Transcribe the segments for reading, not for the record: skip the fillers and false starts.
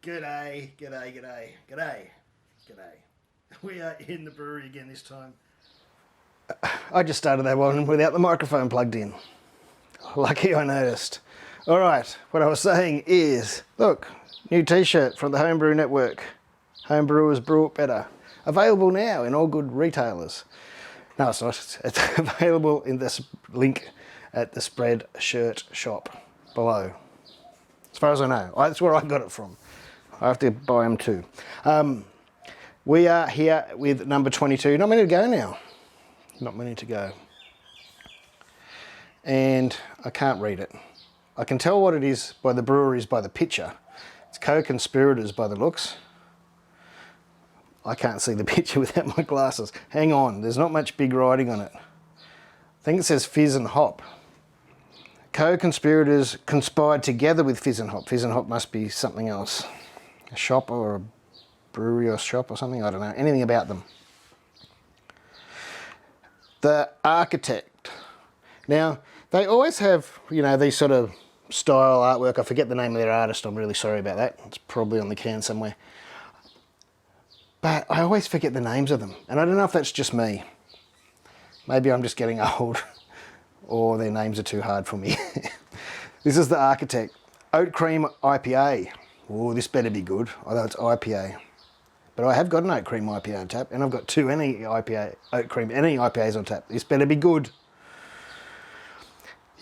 G'day, g'day, g'day, g'day, g'day. We are in the brewery again this time. I just started that one without the microphone plugged in. Lucky I noticed. All right, what I was saying is, look, new t-shirt from the Homebrew Network. Homebrewers brew it better. Available now in all good retailers. No, it's not. It's available in this link at the spread shirt shop below. As far as I know, that's where I got it from. I have to buy them too. We are here with number 22. Not many to go now. Not many to go. And I can't read it. I can tell what it is by the breweries by the picture. It's Co-Conspirators by the looks. I can't see the picture without my glasses. Hang on, there's not much big writing on it. I think it says Fizz and Hop. Co-Conspirators conspired together with Fizz and Hop. Fizz and Hop must be something else. A shop or a brewery or shop or something, I don't know, anything about them. The architect. Now, they always have, you know, these sort of style artwork. I forget the name of their artist, I'm really sorry about that. It's probably on the can somewhere. But I always forget the names of them, and I don't know if that's just me. Maybe I'm just getting old, or their names are too hard for me. This is the architect. Oat Cream IPA. Oh, this better be good, although it's IPA. But I have got an Oat Cream IPA on tap, and I've got two Oat Cream IPAs on tap. This better be good.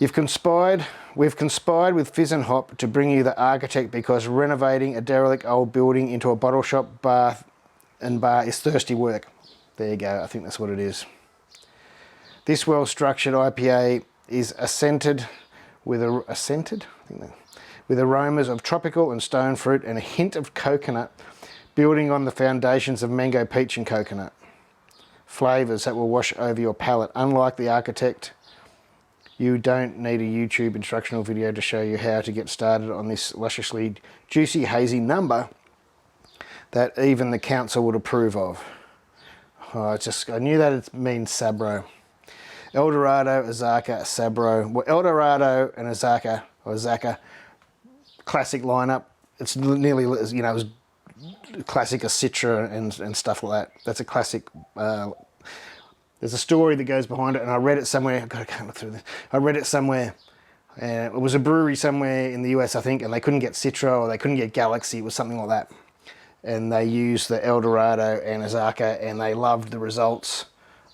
We've conspired with Fizz and Hop to bring you the architect because renovating a derelict old building into a bottle shop, bar is thirsty work. There you go, I think that's what it is. This well-structured IPA is scented with aromas of tropical and stone fruit and a hint of coconut, building on the foundations of mango, peach and coconut. Flavours that will wash over your palate. Unlike the architect, you don't need a YouTube instructional video to show you how to get started on this lusciously juicy, hazy number that even the council would approve of. Oh, I knew that it means Sabro. Eldorado, Azaka, Sabro. Well, Eldorado and Azaka, or Azaka, classic lineup. It's nearly, you know, as classic as Citra and stuff like that. That's a classic. There's a story that goes behind it, and I read it somewhere. I've got to come through this. I read it somewhere. It was a brewery somewhere in the US, I think, and they couldn't get Citra or they couldn't get Galaxy. It was something like that. And they used the Eldorado and Azaka, and they loved the results.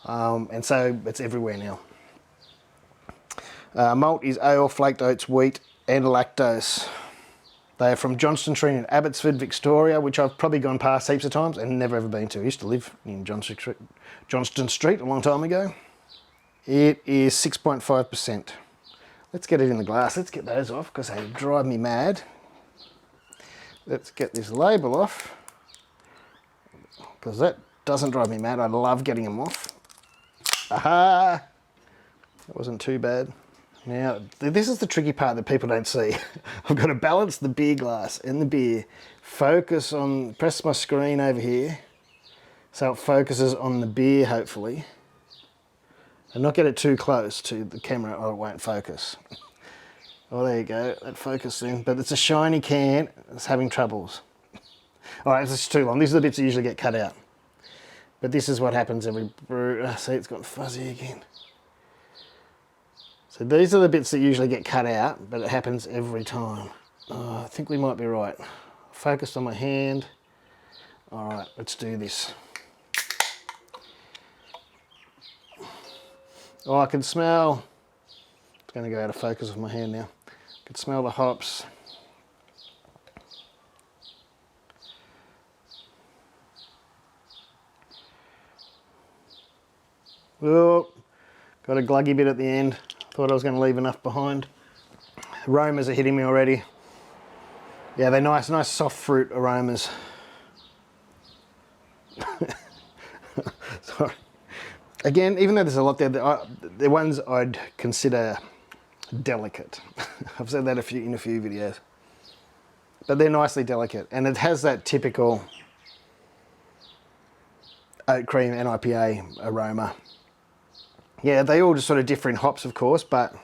And so it's everywhere now. Malt is ale, flaked oats, wheat, and lactose. They are from Johnston Street in Abbotsford, Victoria, which I've probably gone past heaps of times and never ever been to. I used to live in Johnston Street a long time ago. It is 6.5%. Let's get it in the glass. Let's get those off because they drive me mad. Let's get this label off because that doesn't drive me mad. I love getting them off. Aha! That wasn't too bad. Now, this is the tricky part that people don't see. I've got to balance the beer glass and the beer. Press my screen over here so it focuses on the beer, hopefully. And not get it too close to the camera or it won't focus. Oh, there you go, that focused in. But it's a shiny can, it's having troubles. All right, this is too long. These are the bits that usually get cut out. But this is what happens every brew. See, it's got fuzzy again. So these are the bits that usually get cut out, but it happens every time. Oh, I think we might be right. Focused on my hand. All right, let's do this. Oh, I can smell. It's going to go out of focus with my hand now. I can smell the hops. Oh, got a gluggy bit at the end. Thought I was going to leave enough behind. Aromas are hitting me already. Yeah, they're nice soft fruit aromas. Sorry. Again, even though there's a lot there, the ones I'd consider delicate. I've said that in a few videos. But they're nicely delicate, and it has that typical oat cream and IPA aroma. Yeah, they all just sort of different hops, of course, but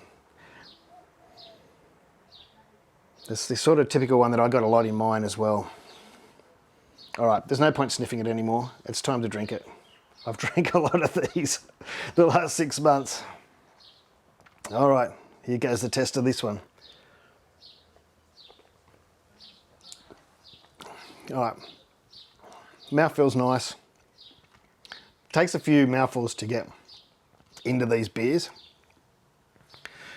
it's the sort of typical one that I got a lot in mine as well. All right, there's no point sniffing it anymore. It's time to drink it. I've drank a lot of these the last 6 months. All right, here goes the test of this one. All right, mouth feels nice. Takes a few mouthfuls to get into these beers.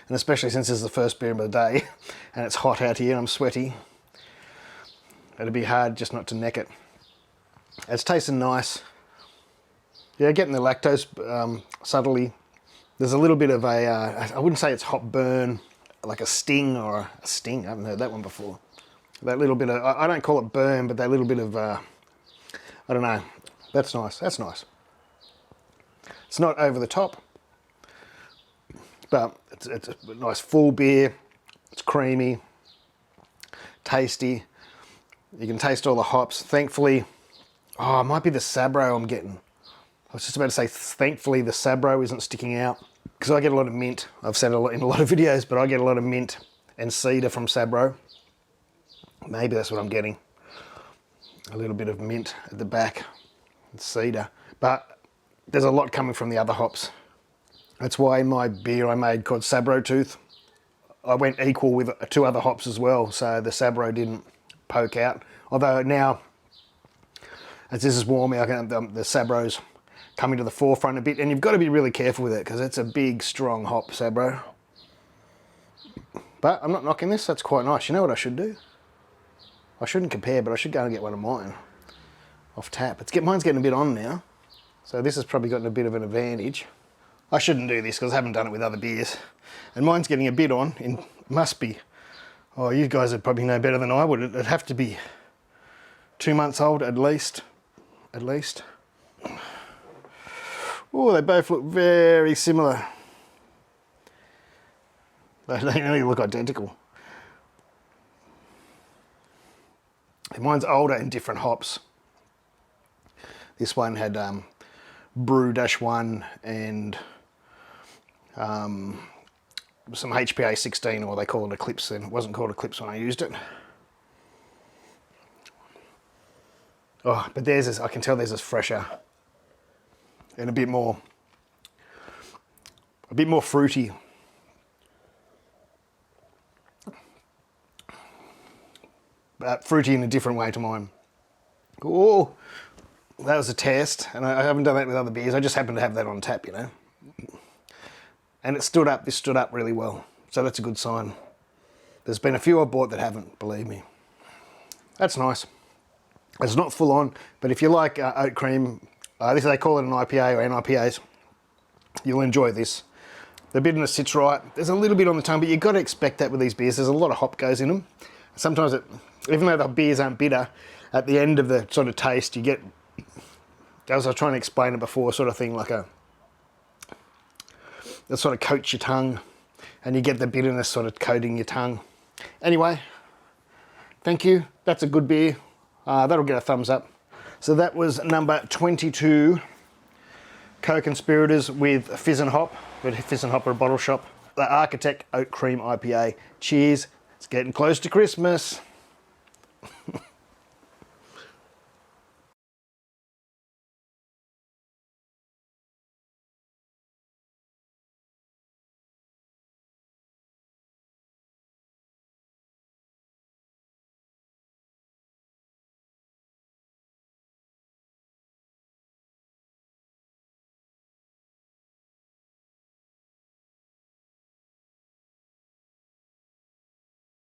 And especially since this is the first beer of the day and it's hot out here and I'm sweaty, it'd be hard just not to neck it. It's tasting nice. Yeah, getting the lactose subtly. There's a little bit of a, I wouldn't say it's hop burn, like a sting or a sting. I haven't heard that one before. That little bit of, I don't call it burn, but that little bit of, I don't know. That's nice, that's nice. It's not over the top, but it's a nice full beer. It's creamy, tasty. You can taste all the hops. Thankfully, oh, it might be the Sabro I'm getting. I was just about to say, thankfully the Sabro isn't sticking out, because I get a lot of mint. I've said a lot in a lot of videos, but I get a lot of mint and cedar from Sabro. Maybe that's what I'm getting. A little bit of mint at the back and cedar, but there's a lot coming from the other hops. That's why in my beer I made called Sabro Tooth, I went equal with 2 other hops as well, so the Sabro didn't poke out. Although now, as this is warming, the Sabro's coming to the forefront a bit, and you've got to be really careful with it because it's a big, strong hop, Sabro. But I'm not knocking this, that's quite nice. You know what I should do? I shouldn't compare, but I should go and get one of mine off tap. Mine's getting a bit on now, so this has probably gotten a bit of an advantage. I shouldn't do this because I haven't done it with other beers. And mine's getting a bit on, and must be, oh, you guys would probably know better than I would. It'd have to be 2 months old at least. At least. Oh, they both look very similar. They only look identical. And mine's older and different hops. This one had Brew -1 and some HPA 16, or they call it Eclipse then. It wasn't called Eclipse when I used it. Oh, but theirs is, I can tell theirs is fresher and a bit more fruity. But fruity in a different way to mine. Oh, that was a test, and I haven't done that with other beers. I just happened to have that on tap, you know. And it stood up, this stood up really well. So that's a good sign. There's been a few I've bought that haven't, believe me. That's nice. It's not full on, but if you like oat cream, this they call it an IPA or NIPAs, you'll enjoy this. The bitterness sits right. There's a little bit on the tongue, but you've got to expect that with these beers. There's a lot of hop goes in them. Sometimes, even though the beers aren't bitter, at the end of the sort of taste, you get, as I was trying to explain it before, sort of thing like that sort of coats your tongue, and you get the bitterness sort of coating your tongue. Anyway, thank you. That's a good beer. That'll get a thumbs up. So that was number 22, Co-Conspirators with Fizz and Hop. With Fizz and Hop at a bottle shop. The Architect Oat Cream IPA. Cheers. It's getting close to Christmas.